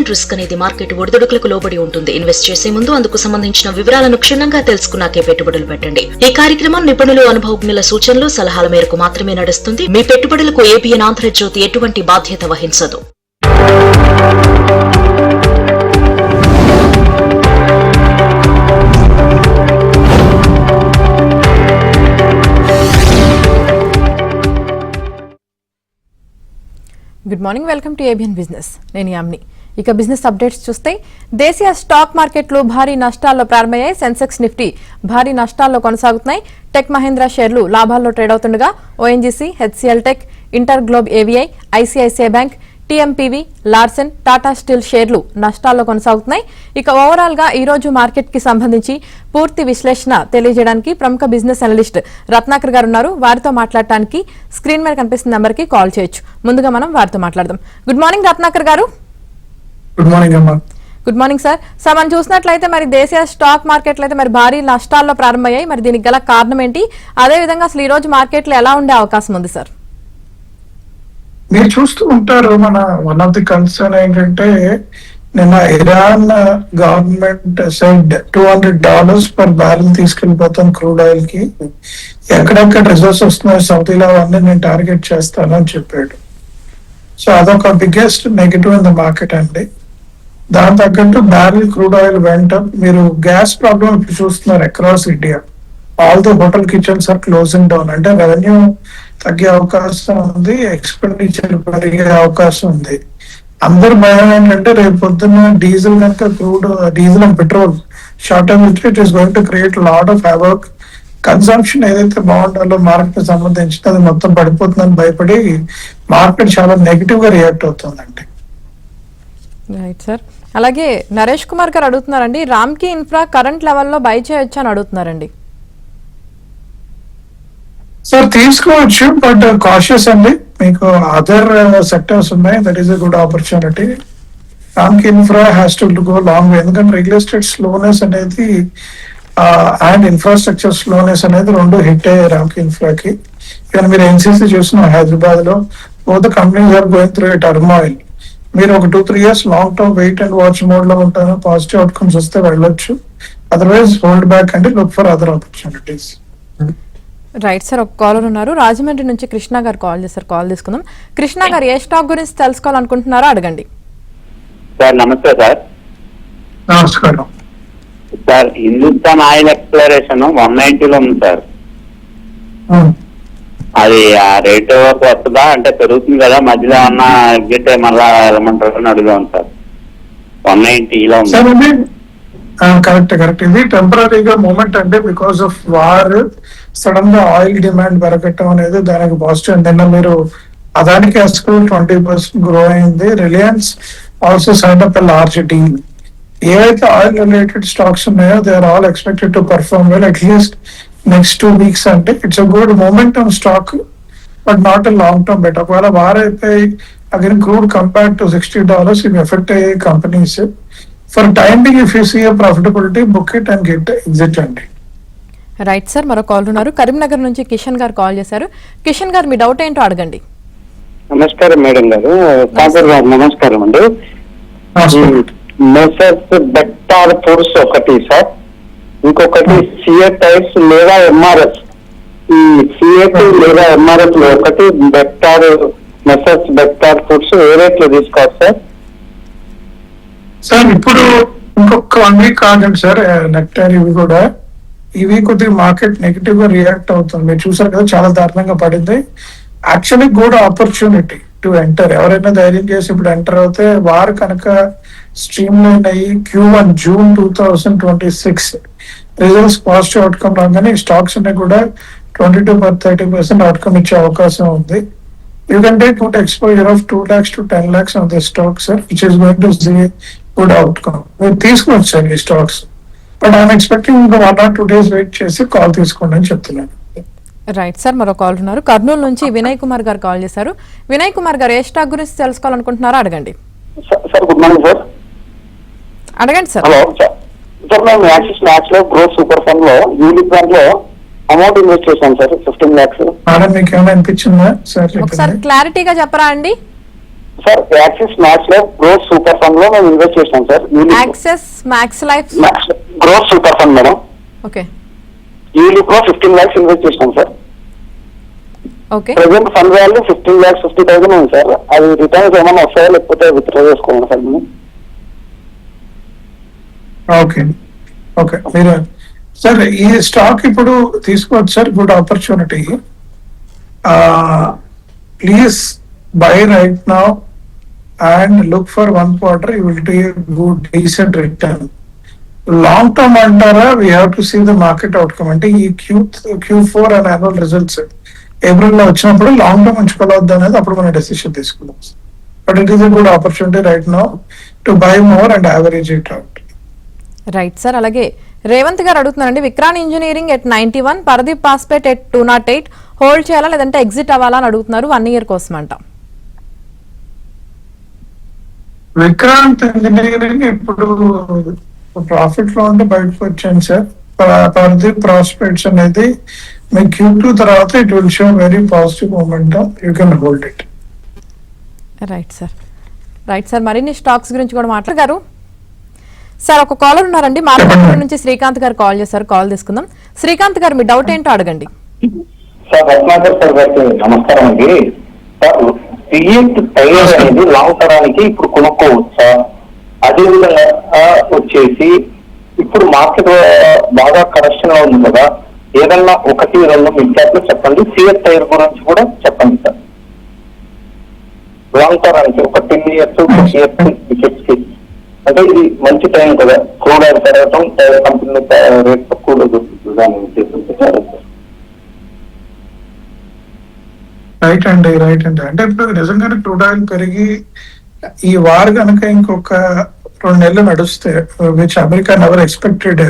Investment risk అనేది market ఒడిదుడుకులకు లోబడి ఉంటుంది. ఇన్వెస్ట్ చేసే ముందు అందుకు సంబంధించిన వివరాలను క్షుణ్ణంగా తెలుసుకున్నాకే పెట్టుబడులు పెట్టండి. ఈ కార్యక్రమం నిపుణులు, అనుభవజ్ఞుల సూచనలు, సలహాల మేరకు మాత్రమే నడుస్తుంది. మీ పెట్టుబడులకు ఏబిఎన్ ఆంధ్రజ్యోతి ఎటువంటి బాధ్యత వహించదు. Good morning, welcome to ABN business. నేను యామ్ని. ఇక బిజినెస్ అప్డేట్స్ చూస్తే దేశీయ స్టాక్ మార్కెట్లు భారీ నష్టాల్లో ప్రారంభమయ్యాయి. సెన్సెక్స్, నిఫ్టీ భారీ నష్టాల్లో కొనసాగుతున్నాయి. టెక్ మహీంద్రా షేర్లు లాభాల్లో ట్రేడ్ అవుతుండగా ONGC, HCL tech, inter globe AVI, ICICI bank, TMPV, Larsen, Tata steel షేర్లు నష్టాల్లో కొనసాగుతున్నాయి. ఇక ఓవరాల్ గా ఈ రోజు మార్కెట్ కి సంబంధించి పూర్తి విశ్లేషణ తెలియజేయడానికి ప్రముఖ బిజినెస్ అనలిస్ట్ రత్నాకర్ గారు ఉన్నారు. వారితో మాట్లాడటానికి స్క్రీన్ మీద కనిపిస్తున్న నెంబర్ కి కాల్ చేయొచ్చు. ముందుగా మనం వారితో మాట్లాడదాం. గుడ్ మార్నింగ్ రత్నాకర్ గారు. గుడ్ మార్నింగ్ అమ్మా. Good morning sir. సార్, మనం చూసినట్లయితే మరి దేశీయ స్టాక్ మార్కెట్లు అయితే మరి భారీ నష్టాల్లో ప్రారంభమయ్యాయి. మరి దీనికి గల కారణం ఏంటి? అదేవిధంగా అసలు ఈ రోజు మార్కెట్లో ఎలా ఉండే అవకాశం ఉంది సార్? మీరు చూస్తూ ఉంటారు, మన వన్ ఆఫ్ ది కన్సర్న్ ఏంటంటే నిన్న Iran government said $200 per barrel తీసుకెళ్లిపోతాను క్రూడ్ ఆయిల్ కి, ఎక్కడెక్కడ రిజర్వ్స్ వస్తున్నాయో సౌదీలో అవన్నీ నేను టార్గెట్ చేస్తాను అని చెప్పాడు. సో అదొక biggest negative in the market అండి. దాని తగ్గట్టు బ్యారెల్ క్రూడ్ ఆయిల్ వెంట మీరు గ్యాస్ ప్రాబ్లం ఇప్పుడు చూస్తున్నారు across India. All the hotel kitchens are closing down. అంటే రెవెన్యూ తగ్గే అవకాశం ఉంది, ఎక్స్పెండిచర్ పెరిగే అవకాశం ఉంది. అందరు భయం ఏంటంటే రేపు పొద్దున్న డీజిల్ కనుక డీజిల్ అండ్ పెట్రోల్ షార్టేజ్ ఉంటే it is going to create lot of havoc. Consumption ఏదైతే బాగుండాలో మార్కెట్ సంబంధించి అది మొత్తం పడిపోతుందని భయపడి మార్కెట్ చాలా నెగిటివ్ గా రియాక్ట్ అవుతుందండి. Right sir. అలాగే నరేష్ కుమార్ గారు అడుగుతున్నారండి, రామ్కీ ఇన్ఫ్రా కరెంట్ లెవెల్లో బై చేయొచ్చు అని అడుగుతున్నారండి. సార్ తీసుకోవచ్చు, బట్ కాషియస్ అండి. మీకు అదర్ సెక్టర్స్ ఉన్నాయి, that is a good opportunity. Ramky infra has to go long way. ఎందుకంటే రియల్ ఎస్టేట్ స్లోనెస్ అనేది అండ్ ఇన్ఫ్రాస్ట్రక్చర్ స్లోనెస్ అనేది రెండు హిట్ అయ్యాయి రామ్కీ ఇన్ఫ్రాకి. ఇక్కడ మీరు ఎన్సీసీ చూసిన హైదరాబాద్ లో both companies are going through a turmoil. మీరు ఒక 2-3 years long term wait and watch mode లో ఉంటారు. పాజిటివ్ అవుట్కమ్స్ వస్తే వెళ్ళొచ్చు, అదర్వైజ్ హోల్డ్ బ్యాక్ అండి, look for other opportunities. Right sir. ఒక కాలర్ ఉన్నారు, రాజమండ్రి నుంచి కృష్ణ గారు కాల్ చేశారు. కాల్ తీసుకుందాం. కృష్ణ గారు, ఏ స్టాక్ గురించి తెలుసుకోవాలనుకుంటున్నారో అడగండి. సార్ నమస్తే సార్. నమస్కారం సార్, హిందుస్థాన్ ఆయిల్ ఎక్స్ప్లోరేషన్ 190లో ఉంది సార్. అది ఆ రేట్ వరకు వస్తుందా? అంటే పెరుగుతుంది కదా, మధ్యలో ఏమన్నా ఎగ్గితే మళ్ళా వెళ్ళమంటారు అని అడుగుదాం సార్. 190లో ఉంది. కరెక్ట్. ఇది టెంపరీగా మూమెంట్ అంటే బికాస్ ఆఫ్ వార్ సడన్ గా ఆయిల్ డిమాండ్ పెరగటం అనేది దానికి పాజిటివ్. నిన్న మీరు అదానికి ఎస్కో 20% గ్రో అయింది. Reliance also sign up a large deal. ఏవైతే ఆయిల్ రిలేటెడ్ స్టాక్స్ ఉన్నాయో they are all expected to perform well at least next 2 weeks. అంటే it's a good momentum stock, but not a long term bet. ఒకవేళ war అయిపోయి again crude compare to $60 ఇవి effect అయ్యే companies. For time being, if you see a profitability, book it and get exit అండి. Right sir. మరో call ఉన్నారు, కరీంనగర్ నుంచి కిషన్ గారు call చేశారు. కిషన్ గారు, మీ డౌట్ ఏంటో అడగండి. నమస్కారం మేడం గారు. నమస్కారం అండి. మెసర్స్ బెక్టార్ ఫుడ్స్ ఒకటి సార్, ఇంకొకటి సిఏ టైర్స్ లేదా ఎంఆర్ఎస్. ఈ సిఏ లేదా ఎంఆర్ఎస్ లో ఒకటి మెసర్స్ బెక్టార్ ఫుడ్స్ ఏ రేట్ లో తీసుకోవాలి సార్? సార్ ఇప్పుడు ఇంకొక 1 week కాదండి సార్. నెక్టార్ ఇవి కొద్దిగా మార్కెట్ నెగిటివ్ గా రియాక్ట్ అవుతుంది. మీరు చూసారు కదా, చాలా దారుణంగా పడింది. Actually good opportunity to enter. ఎవరైనా ధైర్యం చేసి ఇప్పుడు ఎంటర్ అవుతే వారు కనుక స్ట్రీమ్ లైన్ అయ్యి Q1 June 2026 results positive outcome రాగానే ఈ స్టాక్స్ అన్ని కూడా 20-30% అవుట్కమ్ ఇచ్చే అవకాశం ఉంది. You can take good exposure of 2 lakhs to 10 lakhs on the stock, sir, which is going to see good outcome. We తీసుకోవచ్చు సార్ ఈ stocks, but I'm expecting 1 or 2 days wait చేసి call తీసుకోండి అని చెప్తున్నాను. Right sir. మరో call ఉన్నారు, కర్నూలు నుంచి వినయ్ కుమార్ గారు కాల్ చేశారు. వినయ్ కుమార్ గారు, ఏ స్టాక్ గురించి తెలుసుకోవాలనుకుంటున్నారో అడగండి. Sir good morning sir. అడగండి సార్. హలో సార్, మేము యాక్సిస్ మ్యాచ్ లో గ్రోత్ సూపర్ ఫండ్ లో యూనిట్ బ్యాంక్ లో అమౌంట్ ఇన్వెస్ట్ చేశాను సార్, 15 lakhs. మేడం మీకు ఏమైనా అనిపించిందా సార్? ఒకసారి క్లారిటీగా చెప్పరా అండి. Sir axis max life growth super fund లో మేము ఇన్వెస్ట్ చేసినాం sir. Access max life growth super fund madam. Okay. ULIP లో 15 lakhs ఇన్వెస్ట్ చేసినాం sir. Okay. Present fund value 15,50,000 ఉంది సార్. అది రిటర్న్స్ ఏమైనా వస్తాయా లేకపోతే విత్డ్రా చేసుకోవాలి సార్ మేము? Okay okay. మీరు సార్ ఈ స్టాక్ ఇప్పుడు తీసుకోవచ్చు sir, good opportunity. Please buy right now and look for 1 quarter, you will take good decent return. Long term అంటారా, we have to see the market outcome. అంటే ఈ Q4 and annual results April లో వచ్చినప్పుడు long term ఉంచుకోవద్దు అనేది అప్పుడు మనం decision తీసుకుందాం. But it is a good opportunity right now to buy more and average it out. Right sir. అలాగే రేవంత్ గారు అడుగుతున్నారండి, Vikran engineering at 91, Paradeep phosphate at 208 hold చేయాలా లేదంటే ఎగ్జిట్ అవ్వాలా అని అడుగుతున్నారు 1 year కోసం అంట. విక్రాంత్ ఇంజనీరింగ్ ఇప్పుడు ప్రాఫిట్ లో ఉంటే బయటకు వచ్చాను సార్. పరదీప్ ప్రాస్పెక్ట్స్ అనేది మీ Q2 తర్వాత it will show very positive momentum, you can hold it. Right sir. Right sir. మరిన్ని స్టాక్స్ గురించి కూడా మాట్లాడారు సార్. ఒక కాలర్ ఉన్నారండి, మార్కెట్ నుంచి శ్రీకాంత్ గారు కాల్ చేశారు, కాల్ తీసుకుందాం. శ్రీకాంత్ గారు మీ డౌట్ ఏంటో అడగండి. సార్ రత్నాకర్ సార్ గారికి నమస్కారం అండి. సార్ ఫియట్ టైర్ అనేది లాంగ్ తరానికి ఇప్పుడు కొనుక్కోవచ్చా? అదేవిధంగా వచ్చేసి ఇప్పుడు మార్కెట్ బాగా కరెక్షన్ లో ఉంది కదా, ఏదన్నా 1-2 మిడ్ క్యాప్లు చెప్పండి. ఫియట్ టైర్ గురించి కూడా చెప్పండి సార్. లాంగ్ తరానికి ఒక 10 years 6 years కి అంటే ఇది మంచి టైం కదా, క్రూడ్ ఆయిల్ పెరగటం, టైర్ కంపెనీ రేట్ తక్కువ దొరుకుతుంది దాని ఉద్దేశంతో. రైట్ అండి. అంటే ఇప్పుడు నిజంగానే క్రూడ్ ఆయిల్ పెరిగి ఈ వార్ కనుక ఇంకొక 2 నెలలు నడుస్తే, which America never expected,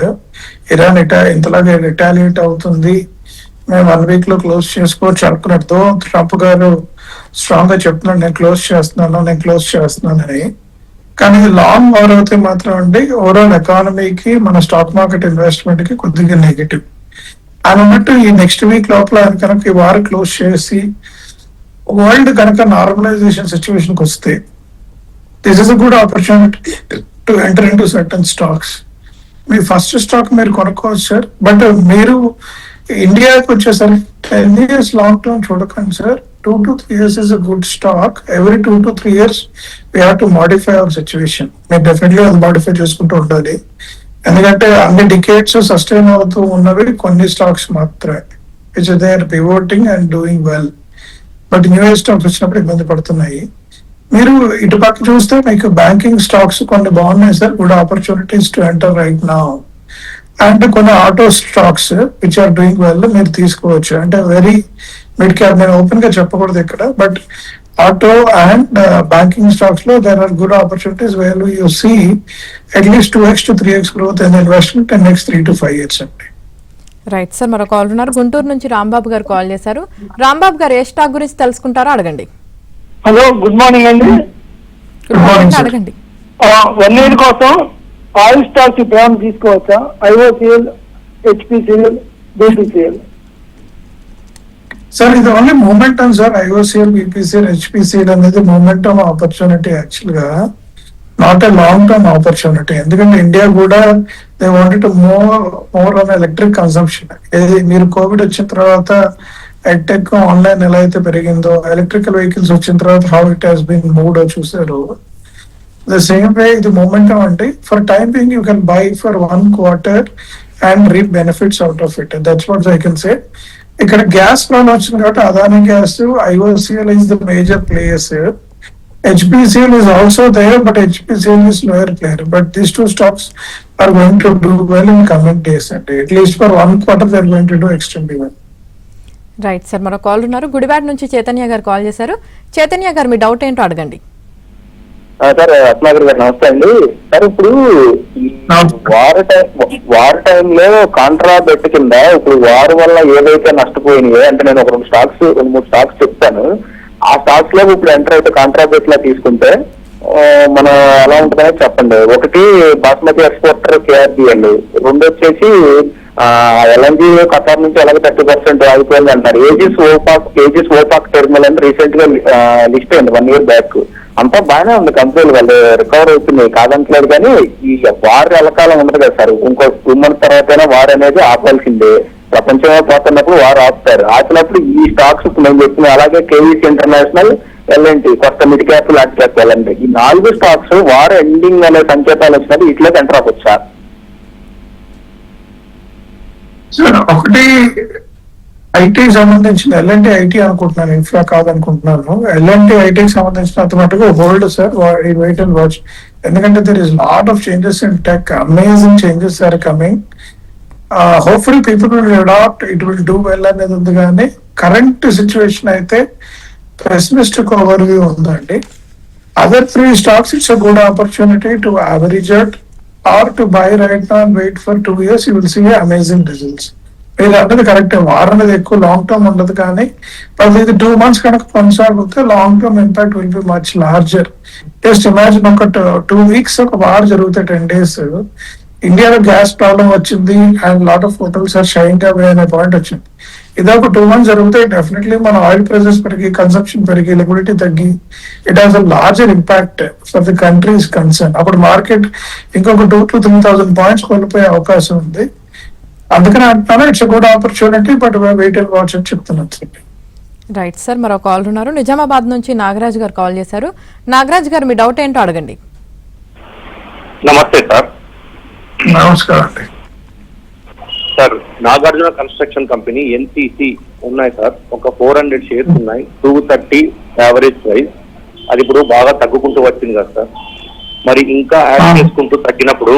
Iran ఇంతలాగే రిటాలియేట్ అవుతుంది, మేము 1 week లో క్లోజ్ చేసుకోవచ్చు అనుకున్నట్టు ట్రంప్ గారు స్ట్రాంగ్ గా చెప్తున్నాడు, నేను క్లోజ్ చేస్తున్నాను అని. కానీ లాంగ్ వార్ అయితే మాత్రం అండి ఓవరాల్ ఎకానమీకి, మన స్టాక్ మార్కెట్ ఇన్వెస్ట్మెంట్ కి కొద్దిగా నెగిటివ్ అని అన్నట్టు. ఈ నెక్స్ట్ వీక్ లోపల ఆయన కనుక ఈ వార్ క్లోజ్ చేసి వరల్డ్ కనుక నార్మలైజేషన్ సిచ్యువేషన్ కి వస్తే, this is a good opportunity to enter in to certain stocks. Me first stock మీరు కొనుక్కోవచ్చు సార్. బట్ మీరు ఇండియాకి వచ్చేసరికి 10 years లాంగ్ టర్మ్ చూడకండి sir. 2 to 3 years is a good stock. Every 2 to 3 years we have to modify our situation. మీరు definitely అది modify చేసుకుంటూ ఉండాలి. ఎందుకంటే అన్ని డికేట్స్ సస్టైన్ అవుతూ ఉన్నవి కొన్ని స్టాక్స్ మాత్రమే, which they are pivoting and doing well. But new age stocks వచ్చినప్పుడు ఇబ్బంది పడుతున్నాయి. మీరు ఇటుపక్క చూస్తే మీకు బ్యాంకింగ్ స్టాక్స్ కొన్ని బాగున్నాయి sir, good opportunities to enter right now. And కొన్ని auto stocks which are doing well మీరు తీసుకోవచ్చు. అంటే వెరీ మిడ్ క్యాప్, నేను ఓపెన్ గా చెప్పకూడదు ఇక్కడ, but auto and banking stocks లో there are good opportunities where you see at least 2x to 3x growth in investment in next 3 to 5 years అండి. Right sir. మరో కాల్ ఉన్నారు, గుంటూరు నుంచి రాంబాబు గారు కాల్ చేశారు. రాంబాబు గారు ఏ స్టాక్ గురించి తెలుసుకుంటారో అడగండి. హలో, గుడ్ మార్నింగ్ అండి. అడగండి. 1 year కోసం ఆయిల్ స్టాక్స్ ఇప్పుడు తీసుకోవచ్చా? IOCL, HPCL, BPCL. సార్ ఇది only momentum sir. IOCL, BPCL, HPCL అనేది మూమెంటం ఆపర్చునిటీ, యాక్చువల్ గా not a long term opportunity. ఎందుకంటే ఇండియా కూడా they wanted to more on electric consumption. మీరు కోవిడ్ వచ్చిన తర్వాత ఎడ్టెక్ ఆన్లైన్ ఎలా అయితే పెరిగిందో, ఎలక్ట్రికల్ వెహికల్స్ వచ్చిన తర్వాత how it has been moved చూసారు. ద సేమ్ వే ఇది మూమెంటం అంటే for time being you can buy for 1 quarter and reap benefits out of it. That's what I can say. ఇక్కడ gas problem వచ్చింది కాబట్టి Adani gas, IOCL is the major players here. HPCL is also there, but HPCL is lower player. But these 2 stocks are going to do well in coming days. At least for 1 quarter they are going to do extremely well. Right sir. మరో call ఉన్నారు, గుడివాడ నుంచి చైతన్య గారు call చేశారు. చైతన్య గారు మీ doubt ఏంటో అడగండి. Sir Ratnakar గారు నమస్తే అండి. సార్ ఇప్పుడు వార్ టైంలో కాంట్రా బెట్ కింద ఇప్పుడు వార్ వల్ల ఏదైతే నష్టపోయినాయో, అంటే నేను ఒక 2-3 స్టాక్స్ చెప్తాను. ఆ స్టాక్స్ లో ఇప్పుడు ఎంటర్ అయితే కాంట్రా బెట్ లా తీసుకుంటే మనం ఎలా ఉంటుందని చెప్పండి. ఒకటి బాస్మతి ఎక్స్పోర్టర్ KRBL, 2 వచ్చేసి LNG ఖతార్ నుంచి అలాగే 30% ఆగిపోయింది అంటారు. ఏజిస్ ఓపాక్ టెర్మినల్ అని రీసెంట్ గా లిస్ట్ అయింది 1 year బ్యాక్. అంతా బాగానే ఉంది, కంపెనీలు వాళ్ళు రికవర్ అవుతున్నాయి కాదంటలేదు. కానీ ఈ వార్ ఎలకాలం ఉండదు కదా సార్, ఇంకో 2 months తర్వాత వార్ అనేది ఆపాల్సిందే. ప్రపంచమే పోతున్నప్పుడు వారు ఆపుతారు. ఆపినప్పుడు ఈ స్టాక్స్ ఇప్పుడు నేను చెప్పిన అలాగే కేవీసీ ఇంటర్నేషనల్, ఎల్ఎన్టీ, కొత్త mid cap, large cap, L N T, ఈ 4 స్టాక్స్ వార్ ఎండింగ్ అనే సంకేతాలు వచ్చినప్పుడు వీటిలోకి ఎంటర్ అవ్వచ్చు సార్. సార్ ఒకటి ఐటీ సంబంధించిన ఎల్ఎన్టీ ఐటీ అనుకుంటున్నాను, ఇన్ఫ్రా కాదనుకుంటున్నాను. ఎల్ఎన్టీ ఐటీకి సంబంధించినంత మటుకు hold sir, wait and watch. ఎందుకంటే there is lot of changes in tech, amazing changes are coming. Hopefully people will adapt, it will do well అనేది ఉంది. కానీ కరెంట్ సిచ్యువేషన్ అయితే పెసిమిస్టిక్ ఓవర్ వ్యూ ఉందండి. Other 3 stocks, it's a good opportunity to average it or to buy right now and wait for 2 years. You will see amazing results. మీరు అన్నది correct, war అనేది ఎక్కువ long term ఉండదు. కానీ ఇది 2 months కనుక కొనసాగితే long term impact will be much larger. Just imagine ఒక 2 weeks ఒక వార్ జరుగుతాయి, 10 days. ఇండియాలో గ్యాస్ ప్రాబ్లం వచ్చింది and lot of hotels are shying away అనే పాయింట్ వచ్చింది. ఇదే ఒక 2 months జరిగితే డెఫినెట్లీ మన ఆయిల్ ప్రైసెస్ పెరిగి, కన్సంప్షన్ పెరిగి, లిక్విడిటీ తగ్గి, it has a larger impact for the countries concern. అప్పుడు మార్కెట్ ఇంకొక 2,000 to 3,000 points కోల్పోయే అవకాశం ఉంది. అందుకని అంటున్నాను it's good opportunity, but wait and watch అని చెప్తున్నాను. రైట్ సార్, మరో కాల్ ఉన్నారు. నిజామాబాద్ నుంచి నాగరాజ్ గారు కాల్ చేశారు. నాగరాజ్ గారు, మీ డౌట్ ఏంటో అడగండి. నమస్తే సార్. నమస్కారం అండి. Sir, Nagarjuna construction company NCC ఉన్నాయి సార్, ఒక 400 shares ఉన్నాయి, 230 యావరేజ్ ప్రైస్. అది ఇప్పుడు బాగా తగ్గుకుంటూ వచ్చింది కదా సార్, మరి ఇంకా యాడ్ చేసుకుంటూ తగ్గినప్పుడు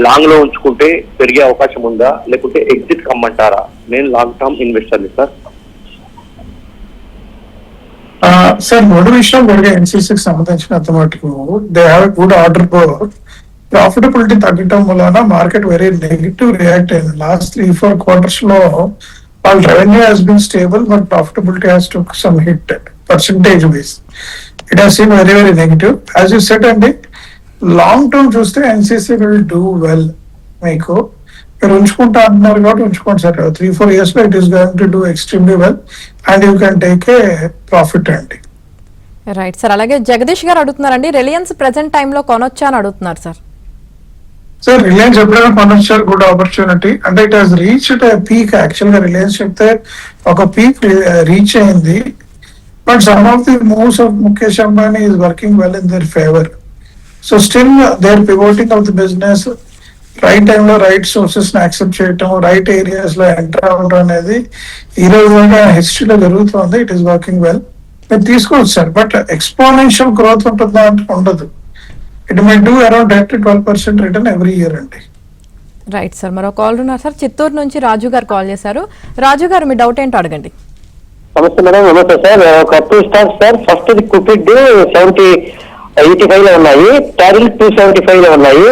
లాంగ్ లో ఉంచుకుంటే పెరిగే అవకాశం ఉందా, లేకుంటే ఎగ్జిట్ కమ్మంటారా? నేను లాంగ్ టర్మ్ ఇన్వెస్టర్ని సార్. సార్ 3 విషయాలు పెరిగే ఎన్సీసీకి సంబంధించినంత మటుకు they have a good order book. Profitability తగ్గటం వలన మార్కెట్ వెరీ నెగిటివ్ రియాక్ట్ అయింది. లాస్ట్ 3-4 quarters లో వాళ్ళ revenue has been stable, but profitability has took some hit percentage wise. It has seen very very negative. As you said అండి, long term చూస్తే NCC will do well. మీకు మీరు ఉంచుకుంటా అంటున్నారు కాబట్టి ఉంచుకోండి సార్. 3-4 years లో it is going to do extremely well and you can take a profit అండి. రైట్ సార్, అలాగే జగదీష్ గారు అడుగుతున్నారండి, రిలయన్స్ ప్రెసెంట్ టైంలో కొనొచ్చా అని అడుగుతున్నారు సార్. సార్ రిలయన్స్ ఎప్పుడైనా కొనొచ్చారు, గుడ్ ఆపర్చునిటీ. అంటే it has reached peak. Actual గా రిలయన్స్ చెప్తే ఒక పీక్ రీచ్ అయింది, but some of the moves of Mukesh Ambani is working well in their favour. So still they are pivoting of the business. Right టైంలో right sources ని accept చేయటం, right areas లో enter అవ్వడం అనేది ఈ రోజు హిస్టరీలో జరుగుతుంది. It is working well. మీరు తీసుకోవచ్చు సార్, బట్ ఎక్స్పోనెన్షియల్ గ్రోత్ ఉంటుందా అంటే ఉండదు. It may do around 10 to 12% return every year అండి. రైట్ సార్, మరో కాల్ ఉన్నారు సార్. చిత్తూరు నుంచి రాజు గారు కాల్ చేశారు. రాజు గారు, మీ డౌట్ ఏంటో అడగండి. నమస్తే మేడం. నమస్తే సార్. ఒక 2 stocks సార్. ఫస్ట్ కుపిడ్ 85 లో ఉన్నాయి, టారిల్ 275 లో ఉన్నాయి.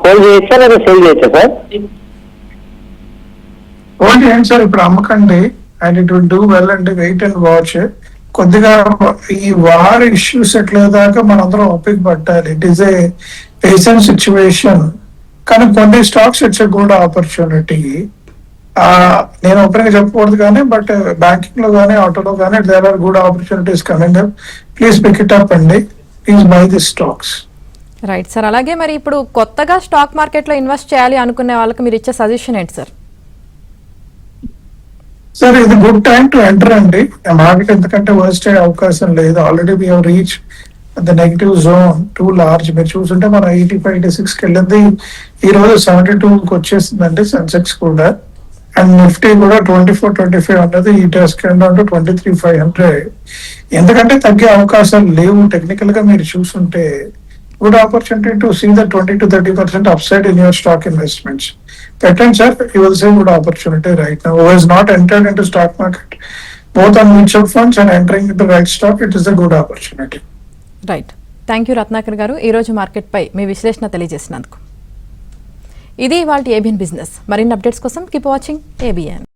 హోల్డ్ చేయొచ్చా లేదా సేల్ చేయొచ్చా సార్? హోల్డ్ చేయండి సార్, ఇప్పుడు అమ్మకండి. And it will do well అండి. Wait and watch. కొద్దిగా ఈ వార్ ఇష్యూస్ ఎట్లేదాకా మనందరం ఓపిక పట్టాలి. It is a patient situation. కానీ కొన్ని stocks it's a good opportunity. నేను ఓపెన్ గా చెప్పకూడదు కానీ, బట్ బ్యాంకింగ్ లో కానీ, ఆటోలో కానీ there are good opportunities coming up. Please pick it up అండి. Please buy the stocks. Right sir, అలాగే మరి ఇప్పుడు కొత్తగా స్టాక్ మార్కెట్ లో ఇన్వెస్ట్ చేయాలి అనుకునే వాళ్ళకి మీరు ఇచ్చే సజెషన్ ఏంటి సార్? సార్ ఇది గుడ్ టైం టు ఎంటర్ అండి. మార్కెట్ ఎందుకంటే వర్స్ట్ అయ్యే అవకాశం లేదు. Already we have reach the negative zone two large. మీరు చూస్తుంటే మనం 85-86కి వెళ్ళింది, ఈ రోజు 72కి వచ్చేసిందండి సెన్సెక్స్ కూడా. అండ్ నిఫ్టీ కూడా 24-25 అన్నది ఈ టెస్ట్ కింద 23,500. ఎందుకంటే తగ్గే అవకాశాలు లేవు. టెక్నికల్ గా మీరు చూస్తుంటే good opportunity to see the 20-30% upside in your stock investments. Patterns sir, you will see good opportunity right now. Who has not entered into stock market, both on mutual funds and entering into right stock, it is a good opportunity. Right, thank you Ratnakar గారు, ఈ రోజు market పై మీ విశ్లేషణ తెలియజేసినందుకు. ఇది ఇవాల్టి ABN business. మరిన్ని updates కోసం keep watching ABN.